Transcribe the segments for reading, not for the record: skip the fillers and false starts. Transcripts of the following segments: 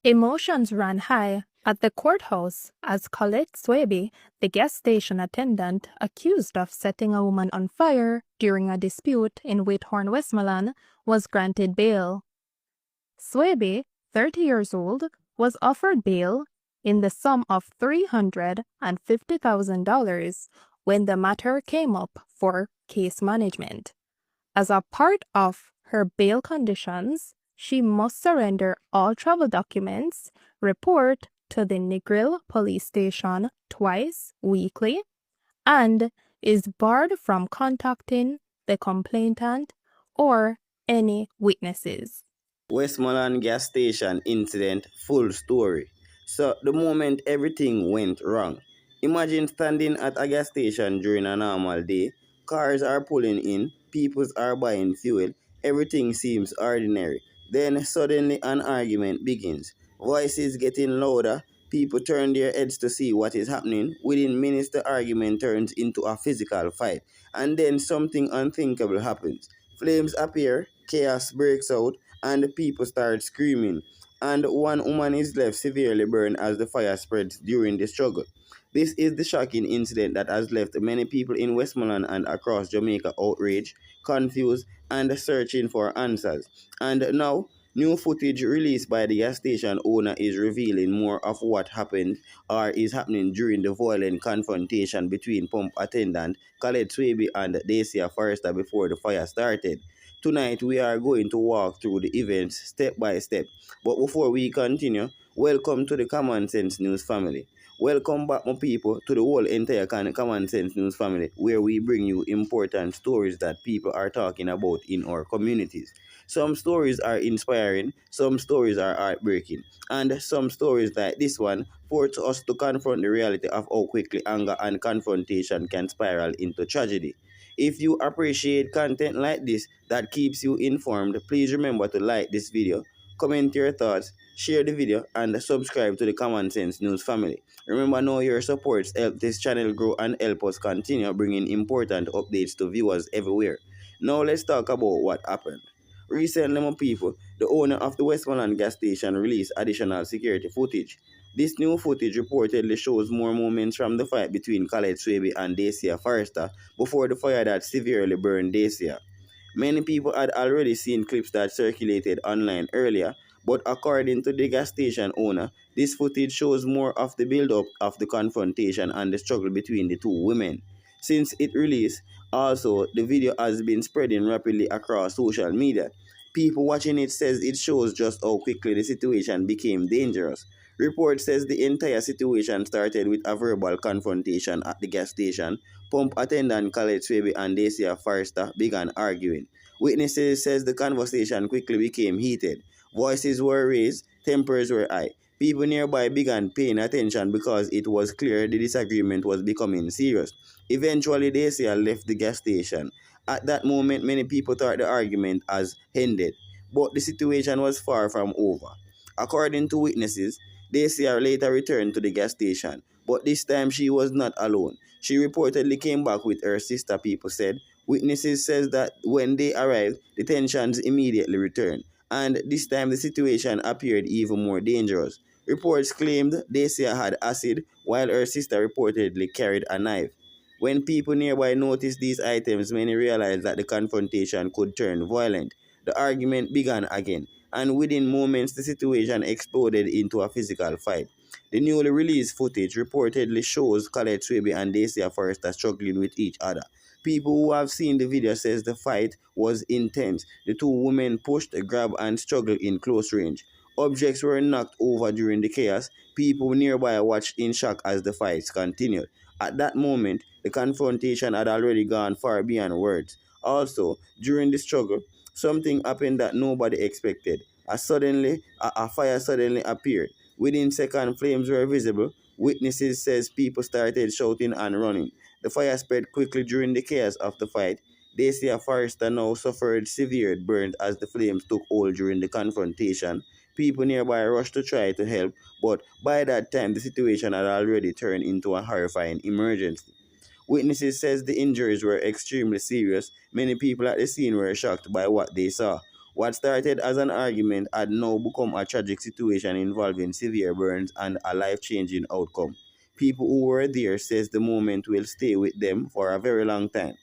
Emotions ran high at the courthouse as Collate Swaby, the gas station attendant accused of setting a woman on fire during a dispute in Whithorn, Westmoreland, was granted bail. Swaby, 30 years old, was offered bail in the sum of $350,000 when the matter came up for case management. As a part of her bail conditions, she must surrender all travel documents, report to the Negril police station twice weekly, and is barred from contacting the complainant or any witnesses. Westmoreland gas station incident full story. So the moment everything went wrong. Imagine standing at a gas station during a normal day. Cars are pulling in, people are buying fuel, everything seems ordinary. Then suddenly an argument begins. Voices getting louder, people turn their heads to see what is happening. Within minutes the argument turns into a physical fight. And then something unthinkable happens. Flames appear, chaos breaks out, and people start screaming. And one woman is left severely burned as the fire spreads during the struggle. This is the shocking incident that has left many people in Westmoreland and across Jamaica outraged, confused, and searching for answers. And now, new footage released by the gas station owner is revealing more of what happened or is happening during the violent confrontation between pump attendant Collate Swaby and Dacia Forrester before the fire started. Tonight, we are going to walk through the events step by step. But before we continue, welcome to the Common Sense News family. Welcome back, my people, to the whole entire Common Sense News family, where we bring you important stories that people are talking about in our communities. Some stories are inspiring, some stories are heartbreaking, and some stories like this one force us to confront the reality of how quickly anger and confrontation can spiral into tragedy. If you appreciate content like this that keeps you informed, please remember to like this video, comment your thoughts, share the video, and subscribe to the Common Sense News family. Remember now your supports help this channel grow and help us continue bringing important updates to viewers everywhere. Now let's talk about what happened. Recently, my people, the owner of the Westmoreland gas station released additional security footage. This new footage reportedly shows more moments from the fight between Collate Swaby and Dacia Forrester before the fire that severely burned Dacia. Many people had already seen clips that circulated online earlier, but according to the gas station owner, this footage shows more of the build-up of the confrontation and the struggle between the two women. Since it released, also the video has been spreading rapidly across social media. People watching it says it shows just how quickly the situation became dangerous. Report says the entire situation started with a verbal confrontation at the gas station. Pump attendant Collate Swaby and Dacia Forrester began arguing. Witnesses says the conversation quickly became heated. Voices were raised, tempers were high. People nearby began paying attention because it was clear the disagreement was becoming serious. Eventually, Dacia left the gas station. At that moment, many people thought the argument has ended, but the situation was far from over. According to witnesses, Dacia later returned to the gas station, but this time she was not alone. She reportedly came back with her sister, people said. Witnesses says that when they arrived, the tensions immediately returned, and this time the situation appeared even more dangerous. Reports claimed Dacia had acid, while her sister reportedly carried a knife. When people nearby noticed these items, many realized that the confrontation could turn violent. The argument began again, and within moments the situation exploded into a physical fight. The newly released footage reportedly shows Collate Swaby and Dacia Forrester struggling with each other. People who have seen the video says the fight was intense. The two women pushed, grabbed, and struggled in close range. Objects were knocked over during the chaos. People nearby watched in shock as the fights continued. At that moment, the confrontation had already gone far beyond words. Also, during the struggle, something happened that nobody expected. A fire suddenly appeared. Within seconds, flames were visible. Witnesses says people started shouting and running. The fire spread quickly during the chaos of the fight. Dacia Forrester now suffered severe burns as the flames took hold during the confrontation. People nearby rushed to try to help, but by that time the situation had already turned into a horrifying emergency. Witnesses says the injuries were extremely serious. Many people at the scene were shocked by what they saw. What started as an argument had now become a tragic situation involving severe burns and a life-changing outcome. People who were there says the moment will stay with them for a very long time.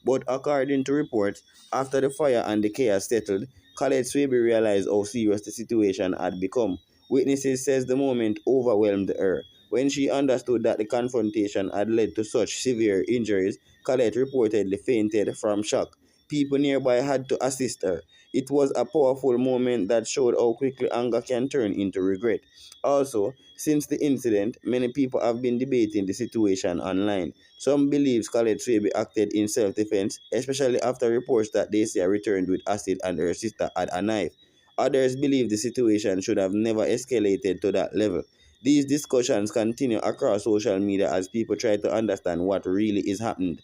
But according to reports, after the fire and the chaos settled, Collate Swaby realized how serious the situation had become. Witnesses says the moment overwhelmed her. When she understood that the confrontation had led to such severe injuries, Collate reportedly fainted from shock. People nearby had to assist her. It was a powerful moment that showed how quickly anger can turn into regret. Also, since the incident, many people have been debating the situation online. Some believe Collate Swaby acted in self-defense, especially after reports that Dacia returned with acid and her sister had a knife. Others believe the situation should have never escalated to that level. These discussions continue across social media as people try to understand what really is happening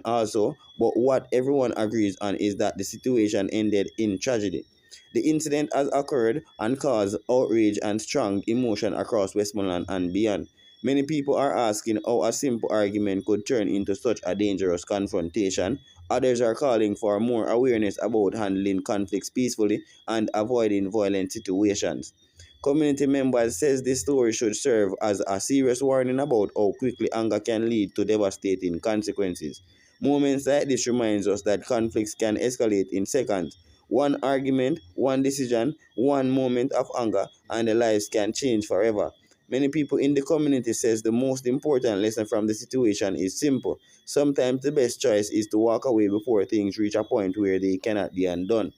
also, but what everyone agrees on is that the situation ended in tragedy. The incident has occurred and caused outrage and strong emotion across Westmoreland and beyond. Many people are asking how a simple argument could turn into such a dangerous confrontation. Others are calling for more awareness about handling conflicts peacefully and avoiding violent situations. Community members says this story should serve as a serious warning about how quickly anger can lead to devastating consequences. Moments like this reminds us that conflicts can escalate in seconds. One argument, one decision, one moment of anger, and the lives can change forever. Many people in the community says the most important lesson from the situation is simple. Sometimes the best choice is to walk away before things reach a point where they cannot be undone.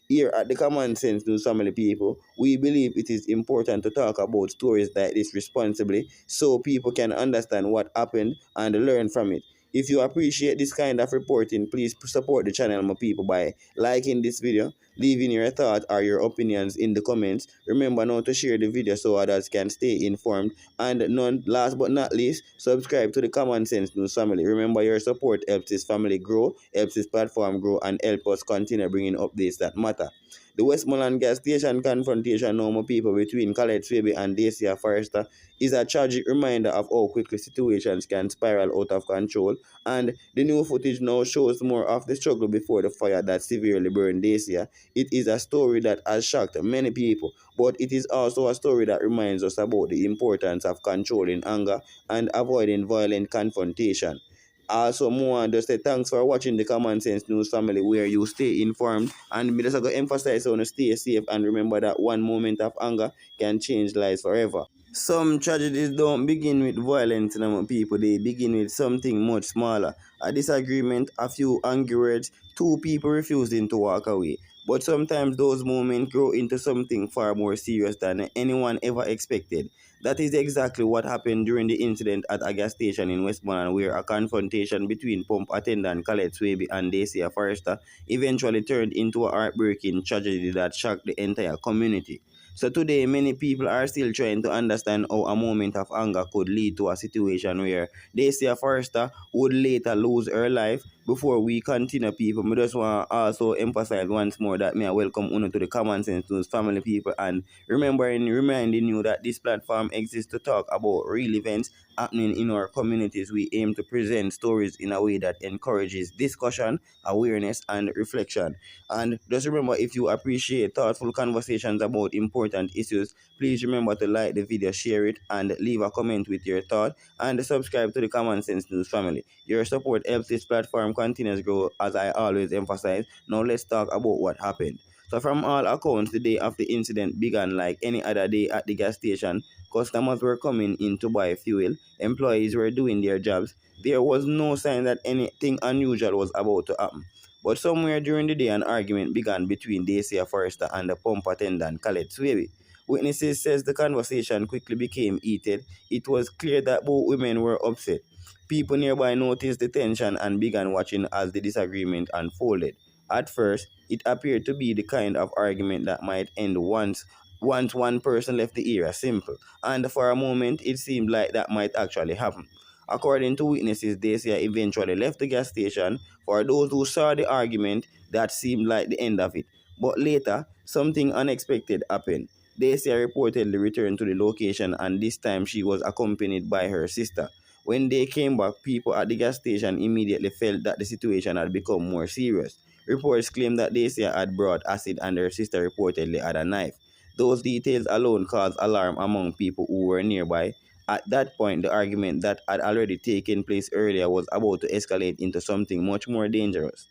Here at the Common Sense News Family people, we believe it is important to talk about stories like this responsibly so people can understand what happened and learn from it. If you appreciate this kind of reporting, please support the channel, my people, by liking this video, leaving your thoughts or your opinions in the comments. Remember now to share the video so others can stay informed. And last but not least, subscribe to the Common Sense News Family. Remember, your support helps this family grow, helps this platform grow, and help us continue bringing updates that matter. The Westmoreland gas station confrontation now, my people, between Collate Swaby and Dacia Forrester is a tragic reminder of how quickly situations can spiral out of control, and the new footage now shows more of the struggle before the fire that severely burned Dacia. It is a story that has shocked many people, but it is also a story that reminds us about the importance of controlling anger and avoiding violent confrontation. Also, more just say thanks for watching the Common Sense News Family, where you stay informed, and me just go emphasize on stay safe and remember that one moment of anger can change lives forever. Some tragedies don't begin with violence, people. They begin with something much smaller. A disagreement, a few angry words, two people refusing to walk away. But sometimes those moments grow into something far more serious than anyone ever expected. That is exactly what happened during the incident at a gas station in Westmoreland, where a confrontation between pump attendant Collate Swaby and Dacia Forrester eventually turned into a heartbreaking tragedy that shocked the entire community. So today, many people are still trying to understand how a moment of anger could lead to a situation where Dacia Forrester would later lose her life. Before we continue, people, I just want to also emphasize once more that I welcome Uno to the Common Sense News Family people, and reminding you that this platform exists to talk about real events happening in our communities. We aim to present stories in a way that encourages discussion, awareness, and reflection. And just remember, if you appreciate thoughtful conversations about important issues, please remember to like the video, share it, and leave a comment with your thought, and subscribe to the Common Sense News Family. Your support helps this platform continue to grow, as I always emphasize. Now let's talk about what happened. So from all accounts, the day of the incident began like any other day at the gas station. Customers were coming in to buy fuel, employees were doing their jobs. There was no sign that anything unusual was about to happen. But somewhere during the day, an argument began between Dacia Forrester and the pump attendant, Collate Swaby. Witnesses says the conversation quickly became heated. It was clear that both women were upset. People nearby noticed the tension and began watching as the disagreement unfolded. At first, it appeared to be the kind of argument that might end once one person left the area simple, and for a moment it seemed like that might actually happen. According to witnesses, Dacia eventually left the gas station. For those who saw the argument, that seemed like the end of it. But later, something unexpected happened. Dacia reportedly returned to the location, and this time she was accompanied by her sister. When they came back, people at the gas station immediately felt that the situation had become more serious. Reports claim that Dacia had brought acid and her sister reportedly had a knife. Those details alone caused alarm among people who were nearby. At that point, the argument that had already taken place earlier was about to escalate into something much more dangerous.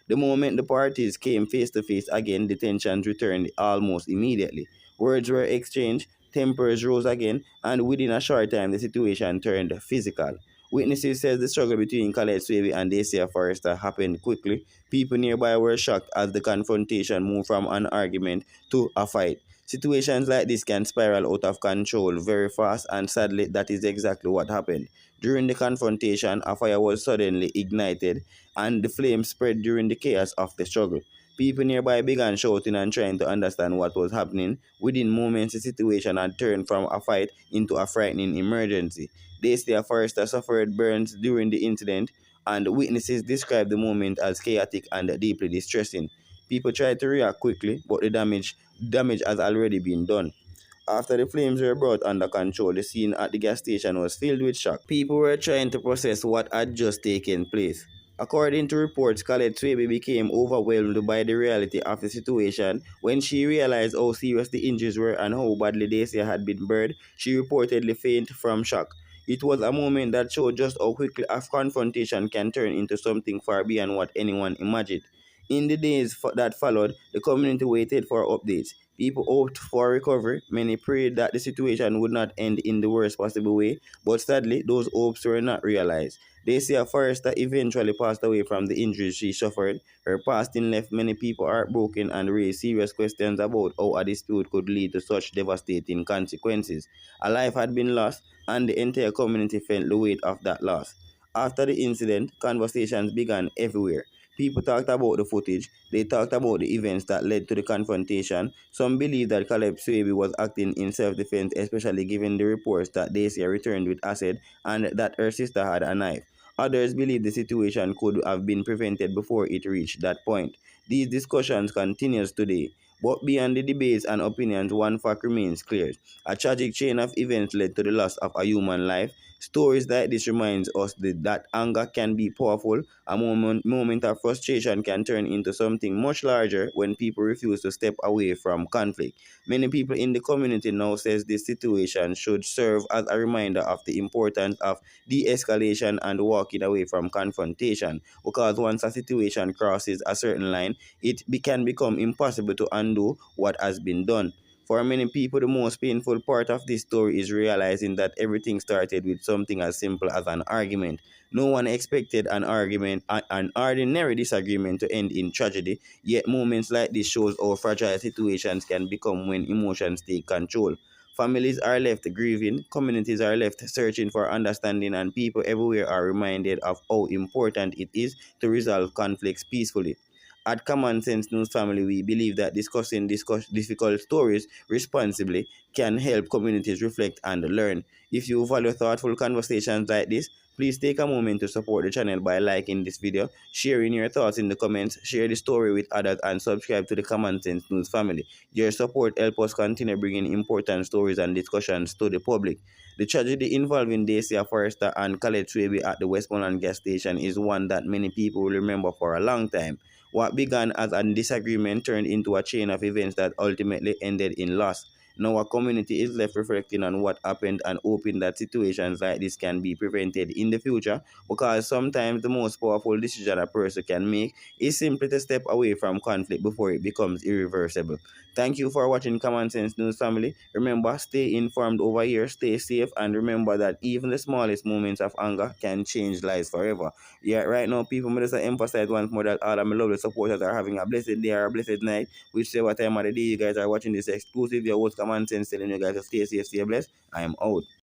The moment the parties came face to face again, the tensions returned almost immediately. Words were exchanged, tempers rose again, and within a short time, the situation turned physical. Witnesses said the struggle between Collate Swaby and Dacia Forrester happened quickly. People nearby were shocked as the confrontation moved from an argument to a fight. Situations like this can spiral out of control very fast, and sadly, that is exactly what happened. During the confrontation, a fire was suddenly ignited, and the flames spread during the chaos of the struggle. People nearby began shouting and trying to understand what was happening. Within moments, the situation had turned from a fight into a frightening emergency. Dacia Forrester suffered burns during the incident, and witnesses described the moment as chaotic and deeply distressing. People tried to react quickly, but the damage has already been done. After the flames were brought under control, the scene at the gas station was filled with shock. People were trying to process what had just taken place. According to reports, Collate Swaby became overwhelmed by the reality of the situation. When she realized how serious the injuries were and how badly Dacia had been burned, she reportedly fainted from shock. It was a moment that showed just how quickly a confrontation can turn into something far beyond what anyone imagined. In the days that followed, the community waited for updates. People hoped for recovery. Many prayed that the situation would not end in the worst possible way, but sadly, those hopes were not realized. Dacia Forrester eventually passed away from the injuries she suffered. Her passing left many people heartbroken and raised serious questions about how a dispute could lead to such devastating consequences. A life had been lost, and the entire community felt the weight of that loss. After the incident, conversations began everywhere. People talked about the footage. They talked about the events that led to the confrontation. Some believe that Caleb Swaby was acting in self-defense, especially given the reports that Dacia returned with acid and that her sister had a knife. Others believe the situation could have been prevented before it reached that point. These discussions continues today. But beyond the debates and opinions, one fact remains clear. A tragic chain of events led to the loss of a human life. Stories like this reminds us that anger can be powerful. A moment of frustration can turn into something much larger when people refuse to step away from conflict. Many people in the community now says this situation should serve as a reminder of the importance of de-escalation and walking away from confrontation, because once a situation crosses a certain line, can become impossible to undo what has been done. For many people, the most painful part of this story is realizing that everything started with something as simple as an argument. No one expected an ordinary disagreement to end in tragedy, yet moments like this shows how fragile situations can become when emotions take control. Families are left grieving, communities are left searching for understanding, and people everywhere are reminded of how important it is to resolve conflicts peacefully. At Common Sense News Family, we believe that discussing difficult stories responsibly can help communities reflect and learn. If you value thoughtful conversations like this, please take a moment to support the channel by liking this video, sharing your thoughts in the comments, share the story with others, and subscribe to the Common Sense News Family. Your support helps us continue bringing important stories and discussions to the public. The tragedy involving Dacia Forrester and Collate Swaby at the Westmoreland gas station is one that many people will remember for a long time. What began as a disagreement turned into a chain of events that ultimately ended in loss. Now our community is left reflecting on what happened and hoping that situations like this can be prevented in the future, because sometimes the most powerful decision a person can make is simply to step away from conflict before it becomes irreversible. Thank you for watching Common Sense News Family. Remember, stay informed over here, stay safe, and remember that even the smallest moments of anger can change lives forever. Yeah, right now, people, may just emphasize once more that all of my lovely supporters are having a blessed day or a blessed night, whichever time of the day you guys are watching this exclusive. Your host, Common Sense, telling you guys to stay safe, stay blessed. I am out.